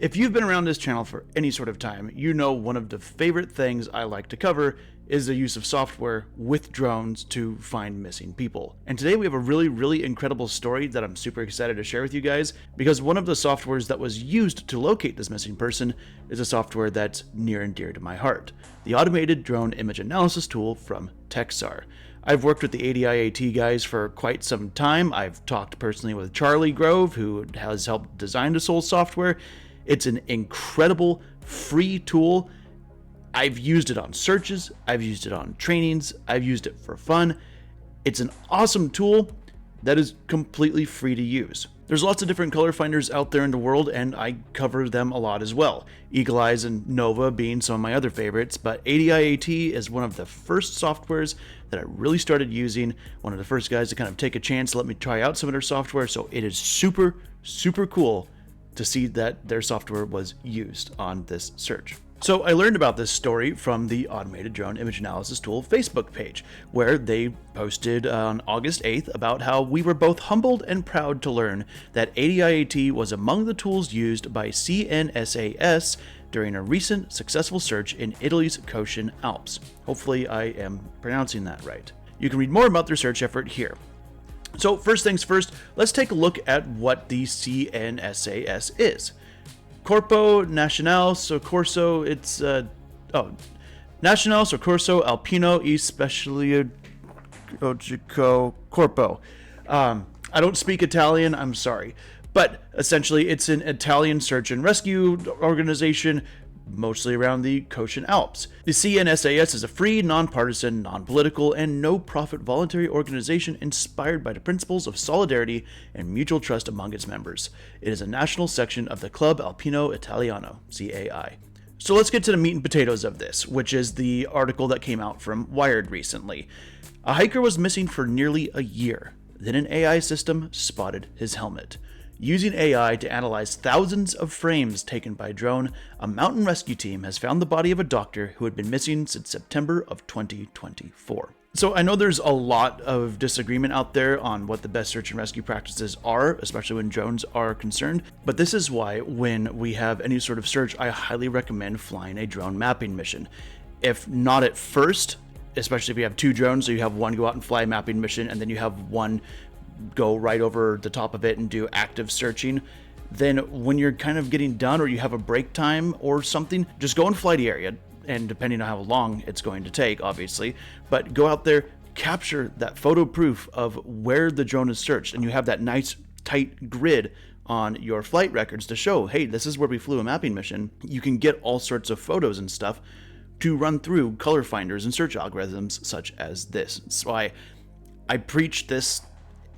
If you've been around this channel for any sort of time, you know one of the favorite things I like to cover is the use of software with drones to find missing people. And today we have a really incredible story that I'm super excited to share with you guys, because one of the softwares that was used to locate this missing person is a software that's near and dear to my heart, the Automated Drone Image Analysis tool from TEXSAR. I've worked with the ADIAT guys for quite some time. I've talked personally with Charlie Grove, who has helped design this whole software. It's an incredible free tool. I've used it on searches, I've used it on trainings, I've used it for fun. It's an awesome tool that is completely free to use. There's lots of different color finders out there in the world, and I cover them a lot as well. Eagle Eyes and Nova being some of my other favorites, but ADIAT is one of the first softwares that I really started using. One of the first guys to kind of take a chance, let me try out some of their software, so it is super cool to see that their software was used on this search. So I learned about this story from the Automated Drone Image Analysis Tool Facebook page, where they posted on August 8th about how we were both humbled and proud to learn that ADIAT was among the tools used by CNSAS during a recent successful search in Italy's Cottian Alps. Hopefully I am pronouncing that right. You can read more about their search effort here. So first things first, let's take a look at what the CNSAS is. Corpo Nazionale Soccorso, it's Nazionale Soccorso Alpino e Speciologico Corpo. I don't speak Italian, I'm sorry. But essentially it's an Italian search and rescue organization mostly around the Cottian Alps. The CNSAS is a free, nonpartisan, non-political, and no-profit voluntary organization inspired by the principles of solidarity and mutual trust among its members. It is a national section of the Club Alpino Italiano, CAI. So let's get to the meat and potatoes of this, which is the article that came out from Wired recently. A hiker was missing for nearly a year. Then an AI system spotted his helmet. Using AI to analyze thousands of frames taken by drone, a mountain rescue team has found the body of a doctor who had been missing since September of 2024. So I know there's a lot of disagreement out there on what the best search and rescue practices are, especially when drones are concerned, but this is why when we have any sort of search, I highly recommend flying a drone mapping mission. If not at first, especially if you have two drones, so you have one go out and fly a mapping mission, and then you have one go right over the top of it and do active searching, then when you're kind of getting done or you have a break time or something, just go and fly the area, and depending on how long it's going to take, obviously, but go out there, capture that photo proof of where the drone is searched, and you have that nice tight grid on your flight records to show, hey, this is where we flew a mapping mission. You can get all sorts of photos and stuff to run through color finders and search algorithms such as this. That's why I preach this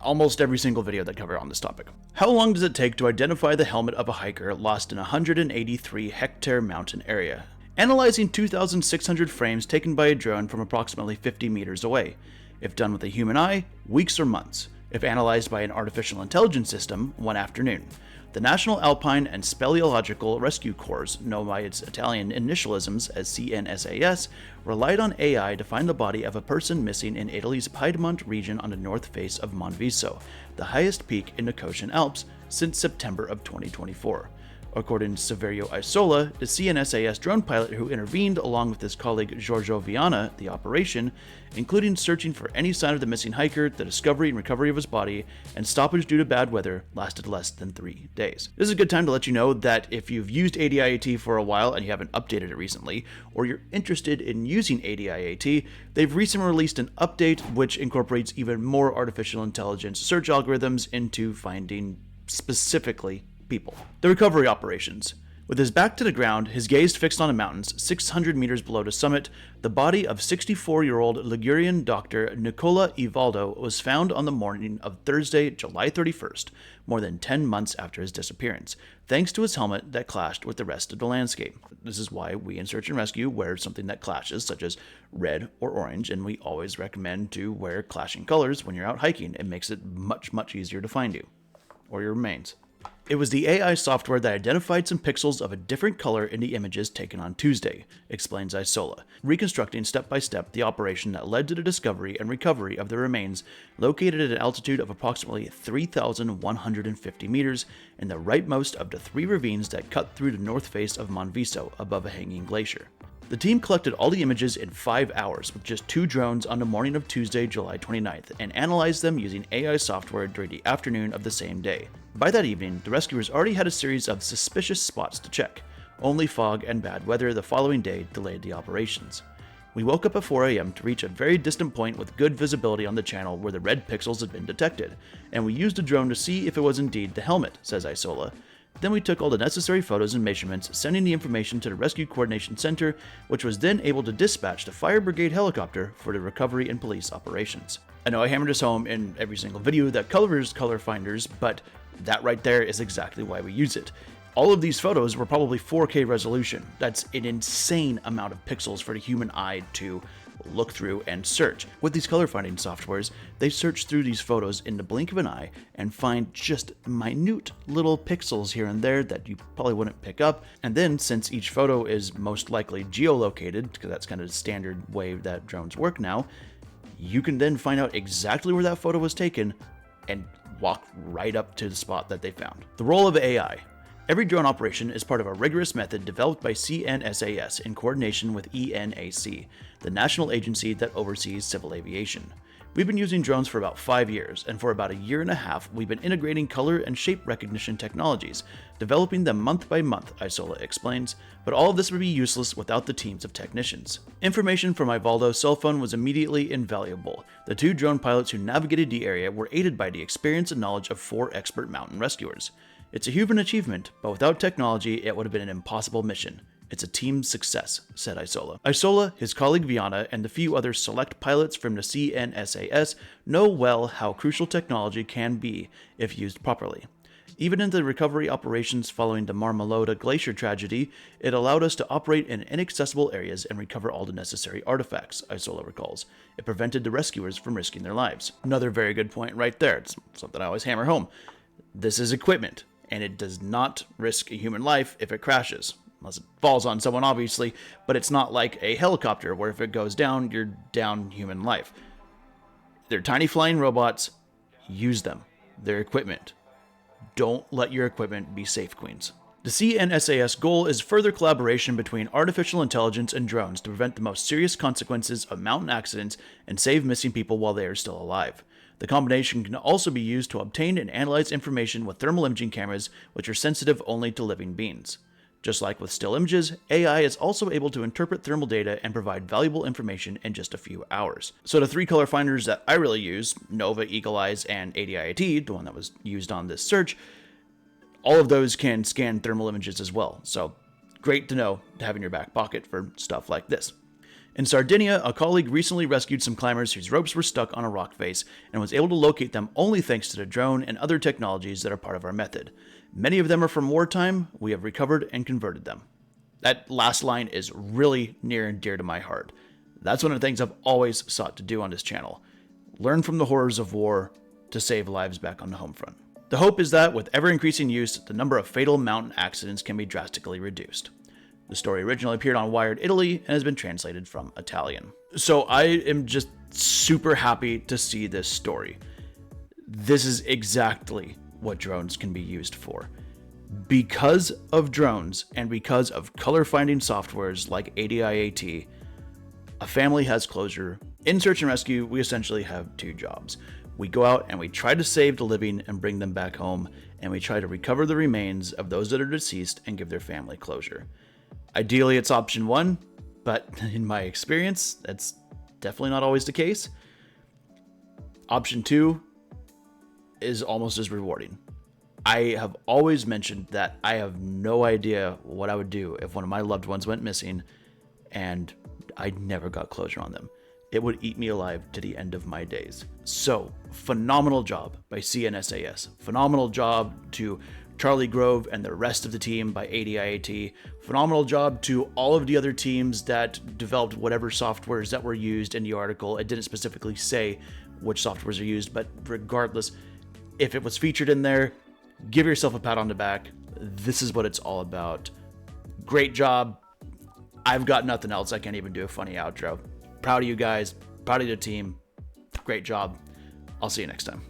almost every single video that cover on this topic. How long does it take to identify the helmet of a hiker lost in a 183-hectare mountain area? Analyzing 2,600 frames taken by a drone from approximately 50 meters away. If done with a human eye, weeks or months. If analyzed by an artificial intelligence system, one afternoon. The National Alpine and Speleological Rescue Corps, known by its Italian initialisms as CNSAS, relied on AI to find the body of a person missing in Italy's Piedmont region on the north face of Monviso, the highest peak in the Cottian Alps, since September of 2024. According to Saverio Isola, the CNSAS drone pilot who intervened along with his colleague Giorgio Viana, the operation, including searching for any sign of the missing hiker, the discovery and recovery of his body, and stoppage due to bad weather, lasted less than 3 days. This is a good time to let you know that if you've used ADIAT for a while and you haven't updated it recently, or you're interested in using ADIAT, they've recently released an update which incorporates even more artificial intelligence search algorithms into finding specifically people. The recovery operations. With his back to the ground, his gaze fixed on the mountains 600 meters below the summit, the body of 64-year-old Ligurian doctor Nicola Ivaldo was found on the morning of Thursday, July 31st, more than 10 months after his disappearance, thanks to his helmet that clashed with the rest of the landscape. This is why we in Search and Rescue wear something that clashes, such as red or orange, and we always recommend to wear clashing colors when you're out hiking. It makes it much easier to find you, or your remains. It was the AI software that identified some pixels of a different color in the images taken on Tuesday, explains Isola, reconstructing step by step the operation that led to the discovery and recovery of the remains located at an altitude of approximately 3,150 meters in the rightmost of the 3 ravines that cut through the north face of Monviso above a hanging glacier. The team collected all the images in 5 hours with just 2 drones on the morning of Tuesday, July 29th, and analyzed them using AI software during the afternoon of the same day. By that evening, the rescuers already had a series of suspicious spots to check. Only fog and bad weather the following day delayed the operations. We woke up at 4 a.m. to reach a very distant point with good visibility on the channel where the red pixels had been detected, and we used a drone to see if it was indeed the helmet, says Isola. Then we took all the necessary photos and measurements, sending the information to the Rescue Coordination Center, which was then able to dispatch the fire brigade helicopter for the recovery and police operations. I know I hammered this home in every single video that covers color finders, but that right there is exactly why we use it. All of these photos were probably 4K resolution. That's an insane amount of pixels for the human eye to look through and search. With these color finding softwares, they search through these photos in the blink of an eye and find just minute little pixels here and there that you probably wouldn't pick up. And then, since each photo is most likely geolocated, because that's kind of the standard way that drones work now, you can then find out exactly where that photo was taken and walk right up to the spot that they found. The role of AI. Every drone operation is part of a rigorous method developed by CNSAS in coordination with ENAC, the national agency that oversees civil aviation. We've been using drones for about 5 years, and for about a year and a half, we've been integrating color and shape recognition technologies, developing them month by month, Isola explains, but all of this would be useless without the teams of technicians. Information from Ivaldo's cell phone was immediately invaluable. The 2 drone pilots who navigated the area were aided by the experience and knowledge of 4 expert mountain rescuers. It's a human achievement, but without technology, it would have been an impossible mission. It's a team success, said Isola. Isola, his colleague Viana, and the few other select pilots from the CNSAS know well how crucial technology can be if used properly. Even in the recovery operations following the Marmolada Glacier tragedy, it allowed us to operate in inaccessible areas and recover all the necessary artifacts, Isola recalls. It prevented the rescuers from risking their lives. Another very good point right there. It's something I always hammer home. This is equipment, and it does not risk a human life if it crashes. Unless it falls on someone, obviously, but it's not like a helicopter where if it goes down, you're down human life. They're tiny flying robots. Use them. They're equipment. Don't let your equipment be safe, Queens. The CNSAS goal is further collaboration between artificial intelligence and drones to prevent the most serious consequences of mountain accidents and save missing people while they are still alive. The combination can also be used to obtain and analyze information with thermal imaging cameras, which are sensitive only to living beings. Just like with still images, AI is also able to interpret thermal data and provide valuable information in just a few hours. So the 3 color finders that I really use, Nova, Eagle Eyes, and ADIAT, the one that was used on this search, all of those can scan thermal images as well. So great to know to have in your back pocket for stuff like this. In Sardinia, a colleague recently rescued some climbers whose ropes were stuck on a rock face and was able to locate them only thanks to the drone and other technologies that are part of our method. Many of them are from wartime. We have recovered and converted them. That last line is really near and dear to my heart. That's one of the things I've always sought to do on this channel. Learn from the horrors of war to save lives back on the home front. The hope is that with ever-increasing use, the number of fatal mountain accidents can be drastically reduced. The story originally appeared on Wired Italy and has been translated from Italian. So I am just super happy to see this story. This is exactly what drones can be used for. Because of drones and because of color finding softwares like ADIAT, a family has closure. In search and rescue, we essentially have 2 jobs. We go out and we try to save the living and bring them back home, and we try to recover the remains of those that are deceased and give their family closure. Ideally, it's option 1, but in my experience, that's definitely not always the case. Option 2 is almost as rewarding. I have always mentioned that I have no idea what I would do if one of my loved ones went missing and I never got closure on them. It would eat me alive to the end of my days. So, phenomenal job by CNSAS. Phenomenal job to Charlie Grove and the rest of the team by ADIAT. Phenomenal job to all of the other teams that developed whatever softwares that were used in the article. It didn't specifically say which softwares are used, but regardless, if it was featured in there, Give yourself a pat on the back. This is what it's all about. Great job. I've got nothing else. I can't even do a funny outro. Proud of you guys. Proud of the team. Great job. I'll see you next time.